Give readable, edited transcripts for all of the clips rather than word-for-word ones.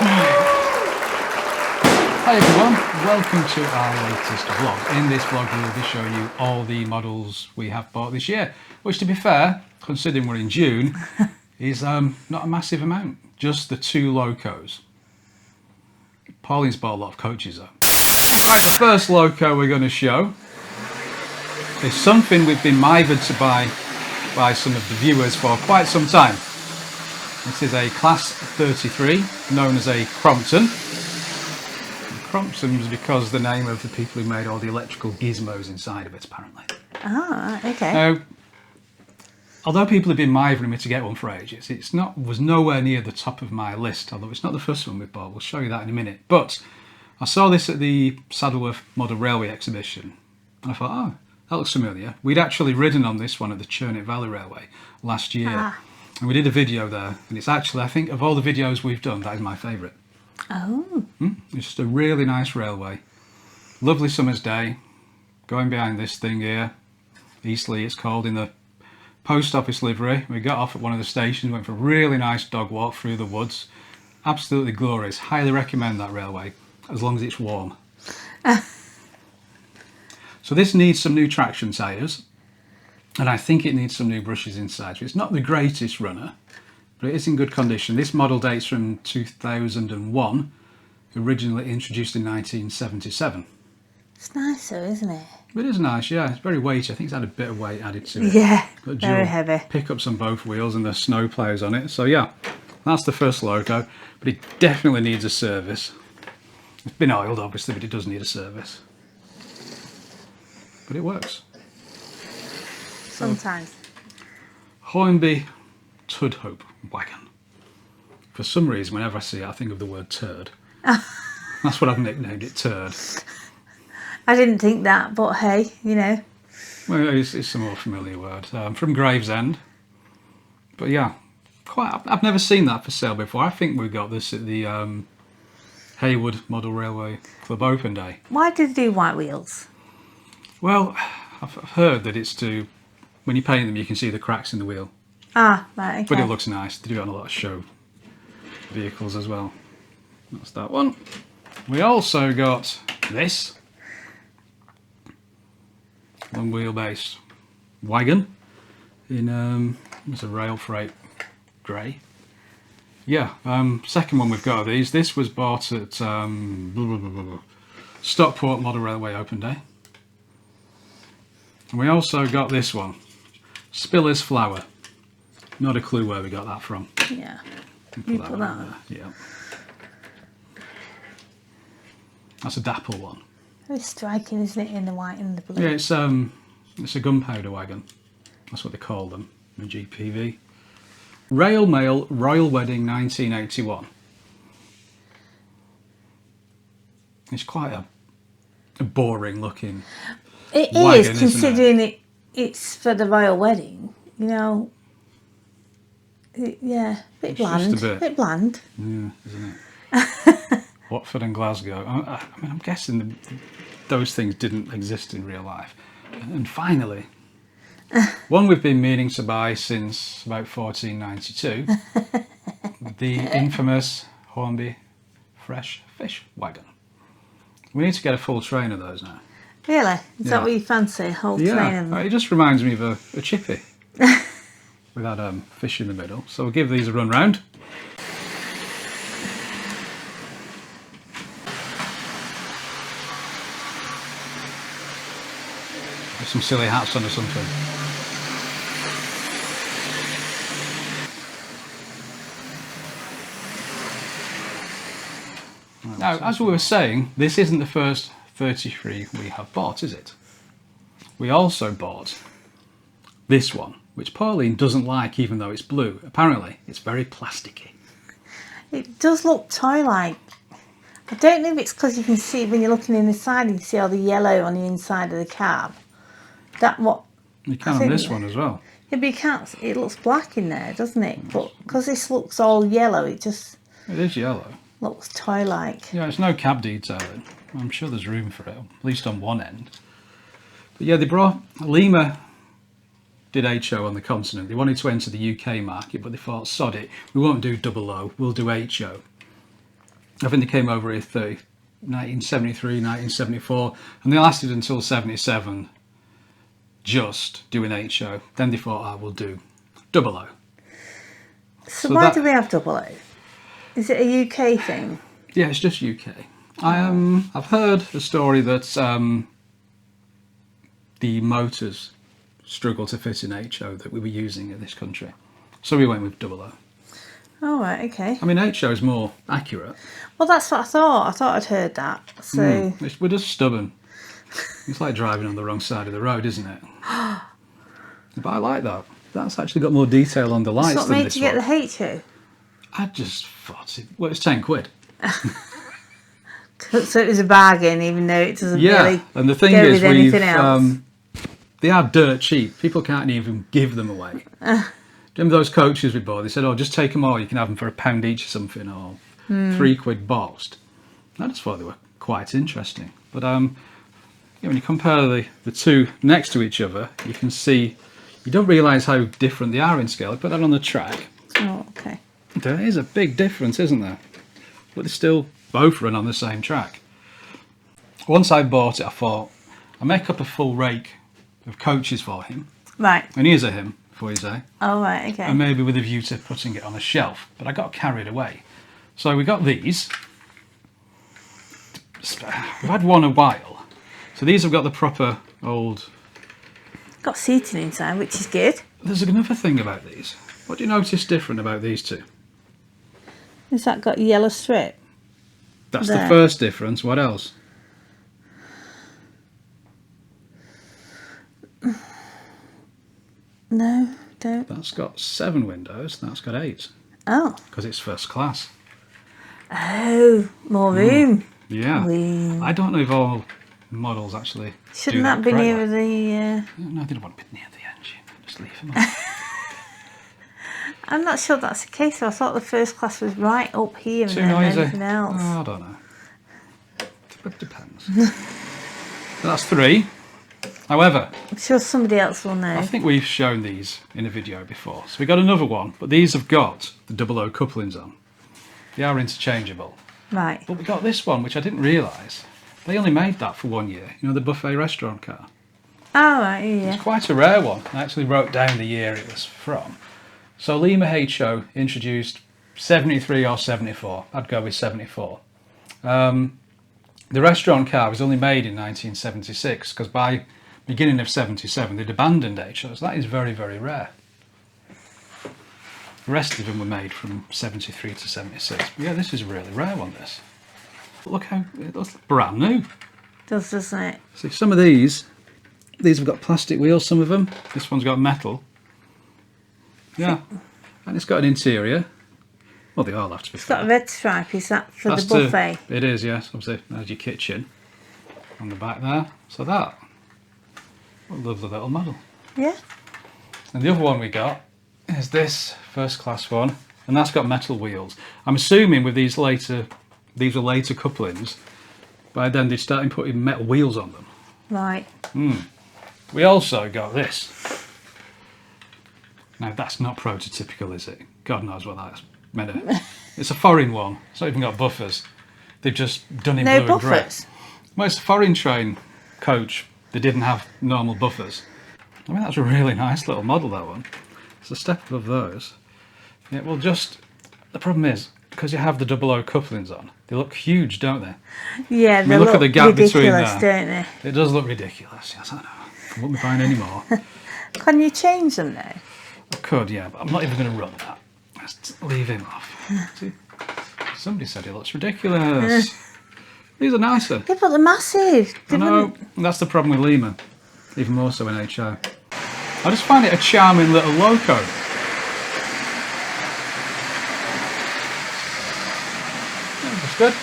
Hi everyone, welcome to our latest vlog. In this vlog we will be showing you all the models we have bought this year, which to be fair, considering we're in June, is not a massive amount, just the 2 locos. Pauline's bought a lot of coaches though. Right, the first loco we're going to show is something we've been mithered to buy by some of the viewers for quite some time. This is a Class 33, known as a Crompton. Crompton was because the name of the people who made all the electrical gizmos inside of it, apparently. Ah, okay. Now, although people have been mithering me to get one for ages, was nowhere near the top of my list, although it's not the first one we've bought. We'll show you that in a minute. But I saw this at the Saddleworth Model Railway exhibition, and I thought, oh, that looks familiar. We'd actually ridden on this one at the Churnet Valley Railway last year, and we did a video there, and it's actually, I think, of all the videos we've done, that is my favourite. Oh. It's just a really nice railway. Lovely summer's day. Going behind this thing here, Eastleigh it's called, in the post office livery. We got off at one of the stations, went for a really nice dog walk through the woods. Absolutely glorious. Highly recommend that railway, as long as it's warm. So this needs some new traction tyres, and I think it needs some new brushes inside. So it's not the greatest runner, but it is in good condition. This model dates from 2001, originally introduced in 1977. It's nice though, isn't it? It is nice, yeah. It's very weighty. I think it's had a bit of weight added to it. Yeah, Got very heavy. Pickups on both wheels and the snow plows on it. So yeah, that's the first loco, but it definitely needs a service. It's been oiled obviously, but it does need a service. But it works. Sometimes. Hornby Tudhope wagon. For some reason, whenever I see it, I think of the word turd. That's what I've nicknamed it, turd. I didn't think that, but hey, you know. Well, it's a more familiar word. From Gravesend. But yeah, I've never seen that for sale before. I think we got this at the Haywood Model Railway Club Open Day. Why did they do white wheels? Well, I've heard that it's to, when you paint them, you can see the cracks in the wheel. Ah, right, okay. But it looks nice. They do it on a lot of show vehicles as well. That's that one. We also got this long wheelbase wagon in it's a rail freight grey. Yeah, second one we've got of these. This was bought at Stockport Model Railway Open Day. And we also got this one, Spiller's Flower. Not a clue where we got that from. Yeah. You put that on. Yeah. That's a Dapol one. Very striking, isn't it, in the white and the blue? Yeah, it's a gunpowder wagon. That's what they call them in GPV. Rail Mail Royal Wedding 1981. It's quite a boring looking It wagon, is, considering it's for the royal wedding. You know, yeah, bit bland. Just a bit. Bland. Yeah, isn't it? Watford and Glasgow. I mean, I'm guessing those things didn't exist in real life. And finally, one we've been meaning to buy since about 1492, the infamous Hornby Fresh Fish Wagon. We need to get a full train of those now. Really? Is that what you fancy? A whole train of them? It just reminds me of a chippy with that fish in the middle. So we'll give these a run round. With some silly hats on or something. Now, as we were saying, this isn't the first 33 we have bought, is it? We also bought this one, which Pauline doesn't like even though it's blue. Apparently, it's very plasticky. It does look toy-like. I don't know if it's because you can see, when you're looking in the side, you can see all the yellow on the inside of the cab. That what... You can on this one as well. Yeah, but you can't, it looks black in there, doesn't it? But because this looks all yellow, it just... It is yellow. Looks toy-like. Yeah, it's no cab detailing. I'm sure there's room for it, at least on one end. But yeah, they brought... Lima did HO on the continent. They wanted to enter the UK market, but they thought, sod it, we won't do double O, we'll do HO. I think they came over here 1973, 1974, and they lasted until 77, just doing HO. Then they thought, I will do 00. So why do we have 00? Is it a UK thing? Yeah, it's just UK. I've heard a story that the motors struggle to fit in HO that we were using in this country. So we went with 00. Oh, right, okay. I mean, HO is more accurate. Well, that's what I thought. I thought I'd heard that. So We're just stubborn. It's like driving on the wrong side of the road, isn't it? But I like that. That's actually got more detail on the lights it's what than made this you get one. the HO? I just thought it's 10 quid. So it was a bargain, even though it doesn't really and the thing go is, with anything else. They are dirt cheap. People can't even give them away. Remember those coaches we bought? They said, "Oh, just take them all. You can have them for £1 each or something, or £3 boxed." I just thought they were quite interesting. But when you compare the two next to each other, you can see you don't realise how different they are in scale. I put that on the track. Oh, okay. There is a big difference, isn't there? But they still both run on the same track. Once I bought it, I thought I'll make up a full rake of coaches for him. Right. And here's a him, before you say. Oh, right, okay. And maybe with a view to putting it on a shelf. But I got carried away. So we got these. We've had one a while. So these have got the proper old... Got seating inside, which is good. There's another thing about these. What do you notice different about these two? Has that got a yellow strip? That's There. the first difference. What else? No, don't. That's got 7 windows. That's got 8. Oh. Because it's first class. Oh, more room. Yeah. Wee. I don't know if all models actually Shouldn't do that be correctly. near the... No, they don't want to be near the engine. Just leave them on. I'm not sure that's the case. I thought the first class was right up here and Too then noisy. anything else. Oh, I don't know. It depends. That's 3. However, I'm sure somebody else will I know. think we've shown these in a video before. So we got another one, but these have got the 00 couplings on. They are interchangeable. Right. But we got this one, which I didn't realise. They only made that for 1 year. You know, the buffet restaurant car. Oh, right, yeah. It's quite a rare one. I actually wrote down the year it was from. So Lima HO introduced 73 or 74. I'd go with 74. The restaurant car was only made in 1976 because by beginning of 77 they'd abandoned HO. So that is very, very rare. The rest of them were made from 73 to 76. But yeah, this is a really rare one, this. Look how it looks brand new. Doesn't it? See, some of these have got plastic wheels, some of them. This one's got metal. Yeah, and it's got an interior. Well, they all have to be. It's got a red stripe. Is that for That's the buffet? it is, yes. Obviously, there's your kitchen on the back there. So that, what a lovely little model. Yeah. And the other one we got is this first class one, and that's got metal wheels. I'm assuming with these were later couplings. By then they'd started putting metal wheels on them. Right. We also got this. Now that's not prototypical, is it? God knows what that's meant to. It's a foreign one. It's not even got buffers. They've just done in No blue and grey. buffers. Well, it's a foreign train coach. They didn't have normal buffers. I mean, that's a really nice little model, that one. It's a step above those. Yeah, well, the problem is, because you have the 00 couplings on, they look huge, don't they? Yeah, they look at the gap between ridiculous, there. don't they? It does look ridiculous, yes, I know. I won't be buying any more. Can you change them though? I could, yeah, but I'm not even going to run that. Just leave him off. See, somebody said he looks ridiculous. These are nicer. Yeah, but they're massive. I know, that's the problem with Lima. Even more so in HO. I just find it a charming little loco. Yeah, that's good.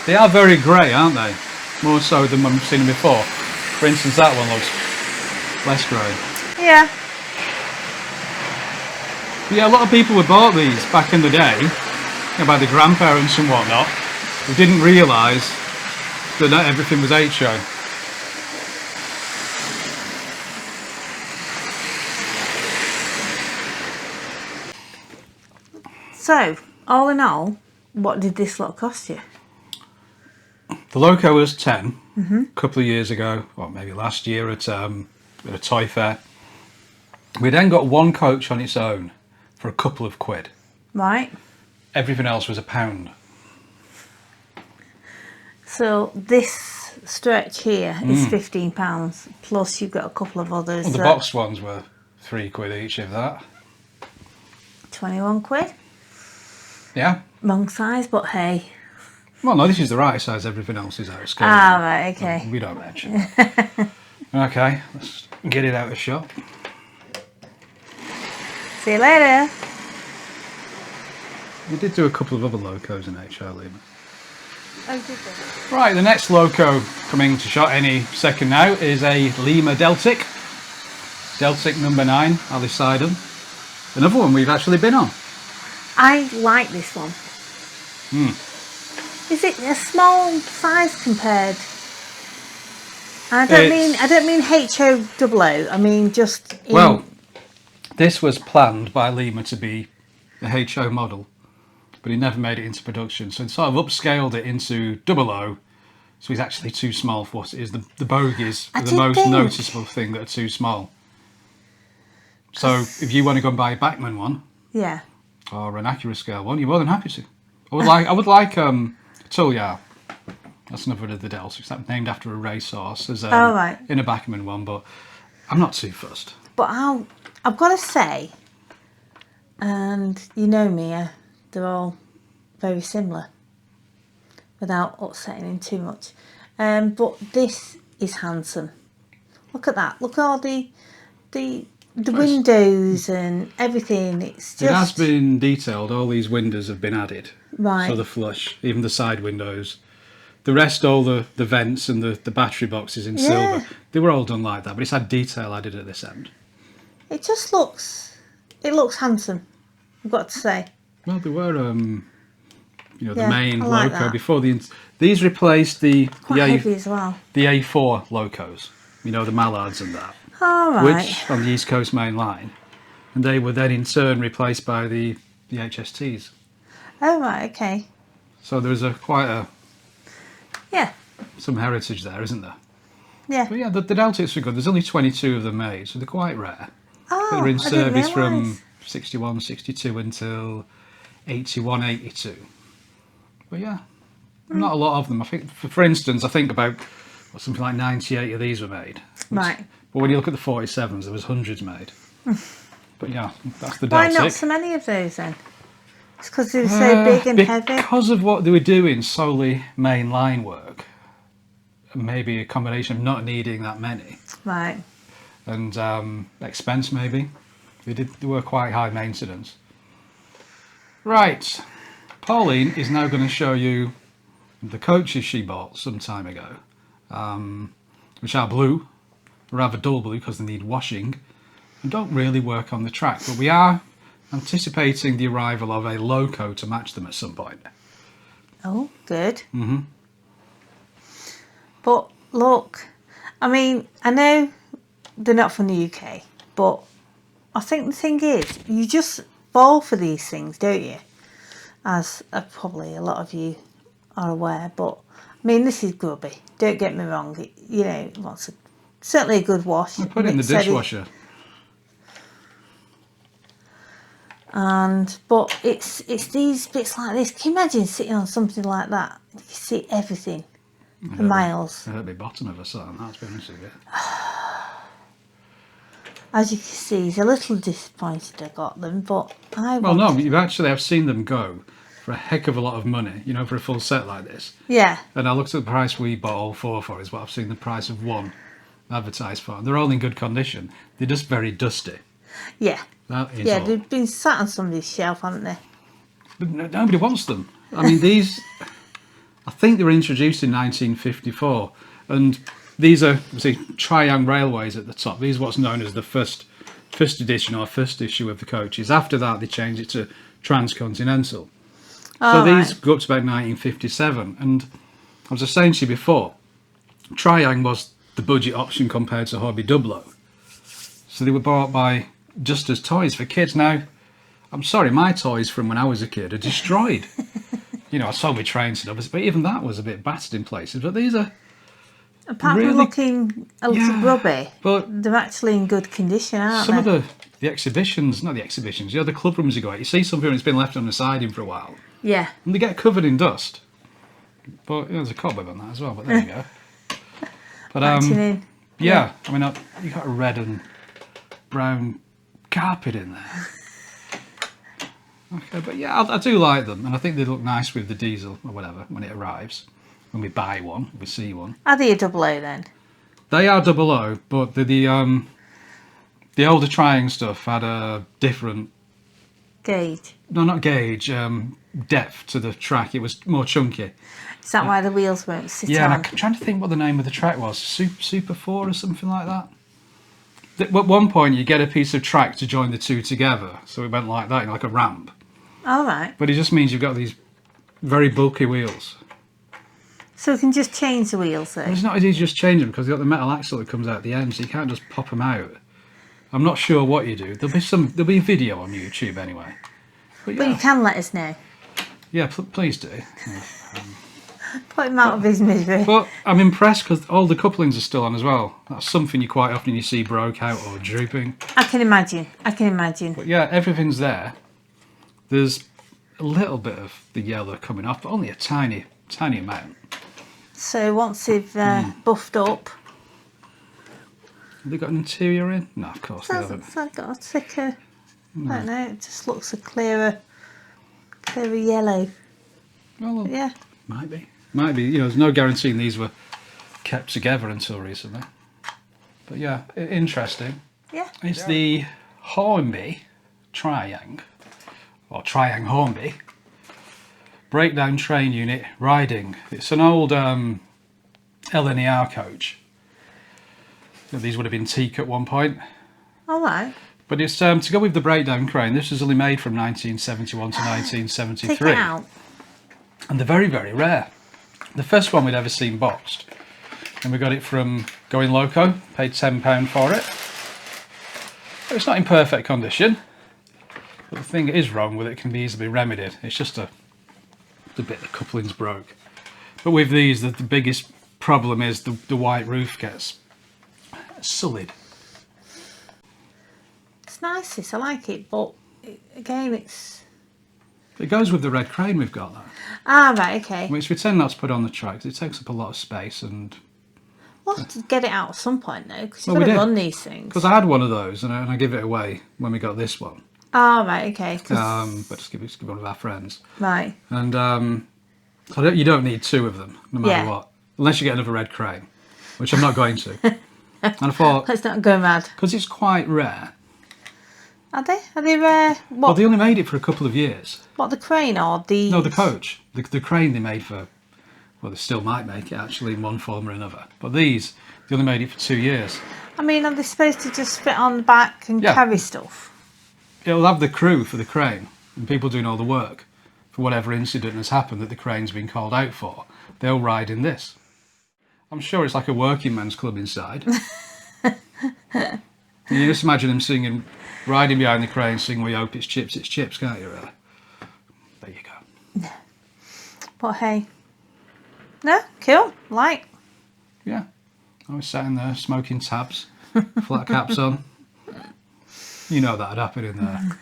They are very grey, aren't they? More so than I've seen them before. For instance, that one looks less grey. Yeah. But yeah, a lot of people who bought these back in the day, you know, by the grandparents and whatnot, who didn't realise that not everything was HO. So, all in all, what did this lot cost you? The loco was 10 a couple of years ago, or maybe last year at a toy fair. We then got one coach on its own for a couple of quid. Right. Everything else was £1. So this stretch here is £15, plus you've got a couple of others. Well, the boxed ones were £3 each, if that. 21 quid. Yeah. Wrong size, but hey. Well, no, this is the right size. Everything else is out of scale. Ah, right, okay. We don't mention. Okay, let's get it out of shot. See you later. We did do a couple of other locos in HR Lima. Oh, did they? Right, the next loco coming to shot any second now is a Lima Deltic. Deltic number 9, Alicidum. Another one we've actually been on. I like this one. Is it a small size compared? I don't mean HO00. I mean just. Well, this was planned by Lima to be the HO model, but he never made it into production. So he sort of upscaled it into 00. So he's actually too small for what it is. The bogies are the most noticeable thing that are too small. So if you want to go and buy a Bachmann one, yeah, or an Acura scale one, you're more than happy to. I would like Tullyar. That's another of the Deltics. That's named after a racehorse. There's right. in a Bachmann one, but I'm not too fussed. But I've got to say, and you know me, they're all very similar, without upsetting him too much. But this is handsome. Look at that. Look at all the windows and everything. It has been detailed. All these windows have been added. Right. So the flush, even the side windows. The rest, all the vents and the battery boxes in silver, they were all done like that, but it's had detail added at this end. It just looks handsome, I've got to say. Well, they were, the main like loco that. before these replaced the heavy as well. The A4 locos, the Mallards and that. All right. Which on the East Coast Main Line, and they were then in turn replaced by the HSTs. Oh right, okay. So there's Yeah. some heritage there, isn't there? Yeah. But yeah, the Deltics are good. There's only 22 of them made, so they're quite rare. Oh, They're in I didn't service from realise. 61, 62 until 81, 82. But yeah, not a lot of them. I think, for instance, I think about something like 98 of these were made. Right. But when you look at the 47s, there was hundreds made. But yeah, that's the Deltic. Why not so many of those then? It's because they were so big and heavy? Because of what they were doing, solely main line work. Maybe a combination of not needing that many. Right. And expense maybe. They were quite high maintenance. Right. Pauline is now going to show you the coaches she bought some time ago. Which are blue. Rather dull blue because they need washing. And don't really work on the track. But we are anticipating the arrival of a loco to match them at some point. Oh, good. But look, I mean, I know they're not from the UK, but I think the thing is, you just fall for these things, don't you? As probably a lot of you are aware. But I mean, this is grubby. Don't get me wrong. It wants certainly a good wash. I put it in the dishwasher. But it's these bits like this. Can you imagine sitting on something like that? You can see everything for miles. I hurt the bottom of a song, that's been honest with you. As you can see, he's a little disappointed I got them, but I've seen them go for a heck of a lot of money, for a full set like this. Yeah. And I looked at the price we bought all four for, is what I've seen the price of one advertised for. They're all in good condition. They're just very dusty. Yeah. That is all. They've been sat on somebody's shelf, haven't they? But nobody wants them. I mean, these, I think they were introduced in 1954, and these are, Triang Railways at the top. These are what's known as the first edition or first issue of the coaches. After that, they changed it to Transcontinental. So these go up to about 1957, and I was saying to you before, Triang was the budget option compared to Hornby 00. So they were bought by just as toys for kids. Now, I'm sorry, my toys from when I was a kid are destroyed. you know, I sold my trains and others, but even that was a bit battered in places. But these are Apart really, from looking a little grubby, but they're actually in good condition, aren't some they? of the exhibitions, not the exhibitions, you know, the club rooms you go at, you see something that's been left on the siding for a while, Yeah. and they get covered in dust. But you know, there's a cobweb on that as well. But there you go. But Matching in. yeah, I mean, you got a red and brown carpet in there. Okay, but yeah, I do like them, and I think they look nice with the diesel or whatever when it arrives. When we buy one, we see one. Are they a double O then? They are double O, but the older trying stuff had a different Gauge. no, not gauge, depth to the track. It was more chunky. Is that why the wheels won't sit Yeah, and on? I'm trying to think what the name of the track was. Super 4 or something like that. At one point, you get a piece of track to join the two together. So it went like that, like a ramp. All right. But it just means you've got these very bulky wheels. So we can just change the wheels though? It's not as easy to just change them because you've got the metal axle that comes out at the end, so you can't just pop them out. I'm not sure what you do. There'll be a video on YouTube anyway. But But you can let us know. yeah, please do. Put him out of his misery. But I'm impressed because all the couplings are still on as well. That's something you quite often you see broke out or drooping. I can imagine. But yeah, everything's there. There's a little bit of the yellow coming off, but only a tiny amount. So once they've buffed up, Have they got an interior in? No, of course they haven't. has that got a thicker? I don't know. It just looks a clearer yellow. Well, Yeah. might be. You know, there's no guaranteeing these were kept together until recently. But yeah, interesting. Yeah. It's the Hornby Triang, or Triang Hornby breakdown train unit riding. It's an old LNER coach. These would have been teak at one point. All right. But it's to go with the breakdown crane. This was only made from 1971 to 1973. Take it out. And they're very, very rare. The first one we'd ever seen boxed. And we got it from Going Loco, paid £10 for it. But it's not in perfect condition. But the thing that is wrong with it can be easily remedied. It's just the bit the coupling's broke. But with these, the biggest problem is the white roof gets sullied. It's nice, this. I like it, but again, it's... It goes with the red crane we've got though. Ah, right, okay. Which we tend not to put on the track 'cause it takes up a lot of space, and We'll have to get it out at some point though, because you've Well, got we to did. run these things. because I had one of those and I give it away when we got this one. Ah, right, okay. 'Cause- But just give one of our friends. right. And you don't need two of them, no matter Yeah. what, unless you get another red crane, which I'm not going to. And I thought, Let's not go mad. because it's quite rare. Are they? Are they rare? Well, What? they only made it for a couple of years. What, the crane or the... No, the coach. The crane they made for, well, they still might make it actually in one form or another. But these, they only made it for 2 years. I mean, are they supposed to just fit on the back and Yeah. carry stuff? It'll have the crew for the crane and people doing all the work for whatever incident has happened that the crane's been called out for. They'll ride in this. I'm sure it's like a working man's club inside. You just imagine them singing, riding behind the crane, singing "We hope it's chips, can't you really?" There you go. But hey. No? Cool. Like. Yeah. I was sat in there smoking tabs, flat caps on. You know that'd happen in there.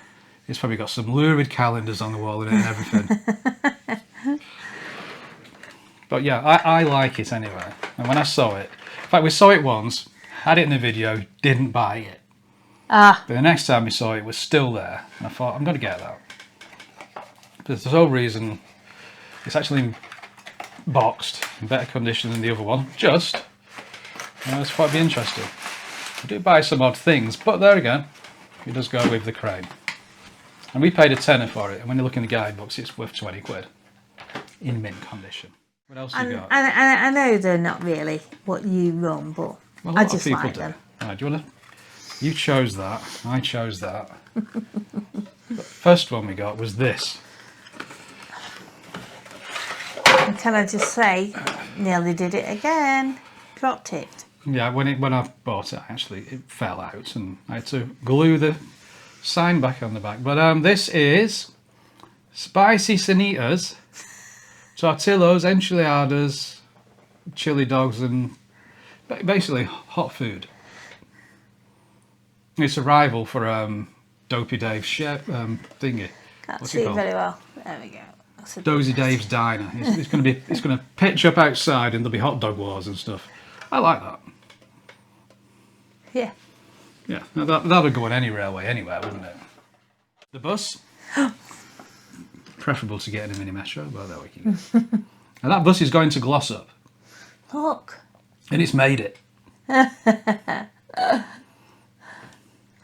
It's probably got some lurid calendars on the wall in it and everything. But yeah, I like it anyway. And when I saw it, in fact we saw it once, had it in the video, didn't buy it. Ah. But the next time we saw it, it was still there. And I thought, I'm going to get that. But there's no reason. It's actually boxed, in better condition than the other one. Just. It's quite be interesting. I do buy some odd things, but there again, it does go with the crane. And we paid a tenner for it, and when you look in the guidebooks, it's worth 20 quid. In mint condition. What else you got? I know they're not really what you run, but Well, a I lot just of people like do. them. Right, do you want to? You chose that. I chose that. The first one we got was this. And can I just say, nearly did it again. Dropped it. Yeah, when I bought it, actually, it fell out, and I had to glue the sign back on the back. But this is Spicy Sanitas tortillas, enchiladas, chili dogs, and basically hot food. It's a rival for Dopey Dave's chef thingy. Can't What's see it it called? very well. There we go. That's a Dozy bit better. Dave's Diner. It's going to be. It's going to pitch up outside, and there'll be hot dog wars and stuff. I like that. Yeah. Yeah, now that would go on any railway anywhere, wouldn't it? The bus. Preferable to get in a mini metro, but there we can go. And that bus is going to Glossop, Look. and it's made it.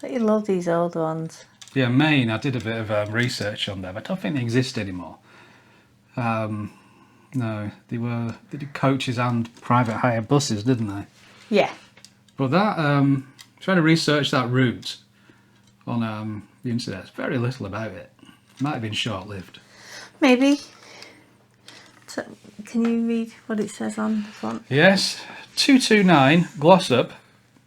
You love these old ones. Yeah, Maine. I did a bit of research on them. I don't think they exist anymore. No, they did coaches and private hire buses, didn't they? Yeah. But that trying to research that route on the internet, there's very little about it. Might have been short-lived. Maybe. So, can you read what it says on the front? Yes, 229 Glossop,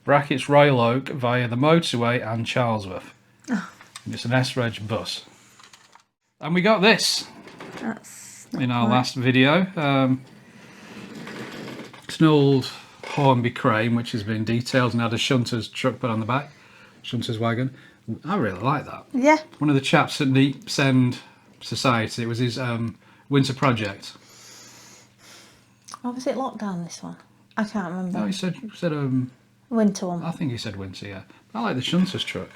brackets Royal Oak via the motorway and Charlesworth. Oh. And it's an S-Reg bus. And we got this That's in our quite- last video. It's an old Hornby crane which has been detailed and had a shunter's truck put on the back, shunter's wagon. I really like that. Yeah. One of the chaps at Deep Send Society, it was his winter project. Or was it lockdown, this one? I can't remember. No, he said Winter one. I think he said winter, yeah. I like the shunter's truck.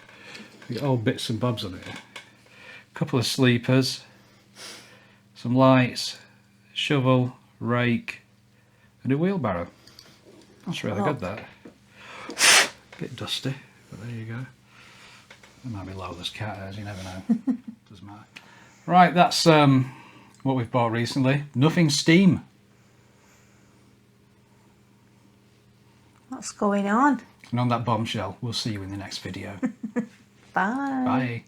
You got all bits and bobs on it. A couple of sleepers, some lights, shovel, rake, and a wheelbarrow. That's really good, that. Bit dusty, but there you go. There might be Lola's cat hairs, you never know. Doesn't matter. Right, that's what we've bought recently. Nothing steam. What's going on? And on that bombshell, we'll see you in the next video. Bye. Bye.